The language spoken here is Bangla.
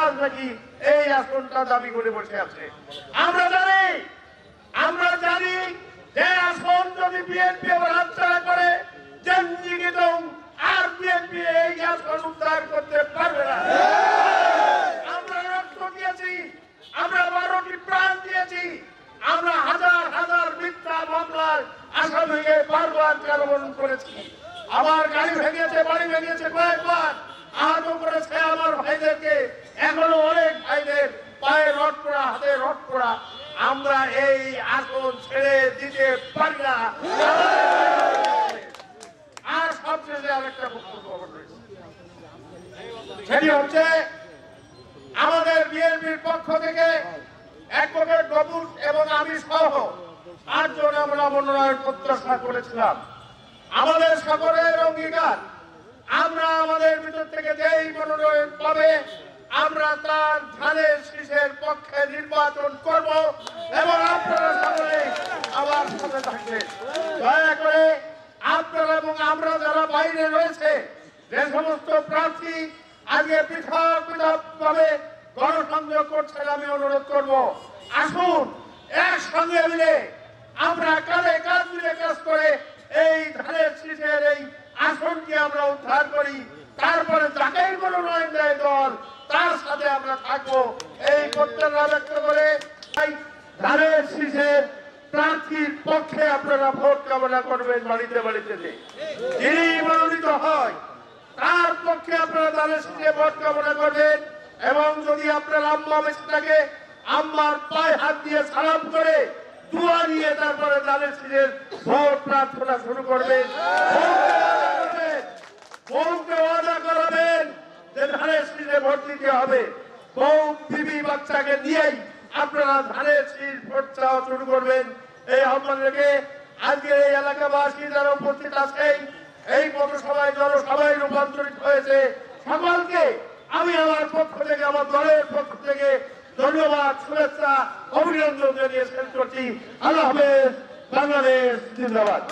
আজ নাকি এই আসনটা দাবি করে বসে আছে। আমরা জানি যে আসন যদি বিএনপি আবার হাতছাড়া করে আর বিএনপি এই আসন উদ্ধার করতে পারবে না। আমরা রক্ত দিয়েছি, আমরা 12টি প্রাণ দিয়েছি, আমরা হাজার হাজার মিথ্যা মামলার আসামিকে বারবার কারাবরণ করেছি। আমার গাড়ি ভেঙেছে, বাড়ি ভেঙেছে, কয়েকবার আহত করেছে আমার ভাইদেরকে। এখনো অনেক ভাইদের পায়ে রড পড়া, হাতে রড পড়া। আমরা এই আসন ছেড়ে দিতে পারি না। আর সবচেয়ে আরেকটা বক্তব্য রয়েছে, সেটি হচ্ছে আমাদের বিএনপির পক্ষ থেকে অ্যাডভোকেট গবুর এবং আমি সহ 8 জন আমরা মনোনয়ন প্রত্যাশা করেছিলাম। আমাদের সকলের অঙ্গীকার, আমরা আমাদের ভিতর থেকে যেই মনোনয়ন পাবে আমরা তার ধানের শীষের পক্ষে নির্বাচন করব এবং আপনারা সকলে আমার সাথে থাকবেন। দয়া করে আপনারা এবং আমরা যারা বাইরে রয়েছে, যে সমস্ত প্রার্থী আজকে পৃথক ভাবে গণসংযোগ করছেন, আমি অনুরোধ করব আসুন একসঙ্গে মিলে আমরা কাঁধে কাঁধ মিলে কাজ করে এই ধানের শীষের এই আসনকে আমরা উদ্ধার করি। তারপরে যাকেই মনোনয়ন দেয় দল তার সাথে আমরা থাকবো, এই প্রত্যাশা ব্যক্ত করে ধানের শীষের প্রার্থীর পক্ষে আপনারা ভোট কামনা করবেন। বাড়িতে বাড়িতে যিনি মনোনীত হয় তার পক্ষে আপনারা ধানের শীষে ভোট কামনা করবেন। এবং যদি আপনার আম্মা বেঁচে থাকে, আম্মার পায়ে হাত দিয়ে সালাম করে দোয়া নিয়ে তারপরে ধানের শীষের ভোট প্রার্থনা শুরু করবেন। বউকে ওয়াদা করাবেন যে ধানের শীষে ভোট দিতে হবে। বউ বিবি বাচ্চাকে নিয়েই আপনারা ধানের শীষ ভোট চাওয়া শুরু করবেন। এই আহ্বান রেখে আজকে এই এলাকাবাসী যারা উপস্থিত আছেন, এই পথসভায় জনসভায় রূপান্তরিত হয়েছে, সকলকে আমি আমার পক্ষ থেকে, আমার দলের পক্ষ থেকে ধন্যবাদ, শুভেচ্ছা, অভিনন্দন জানিয়ে শেষ করছি। আল্লাহ হাফেজ। বাংলাদেশ জিন্দাবাদ।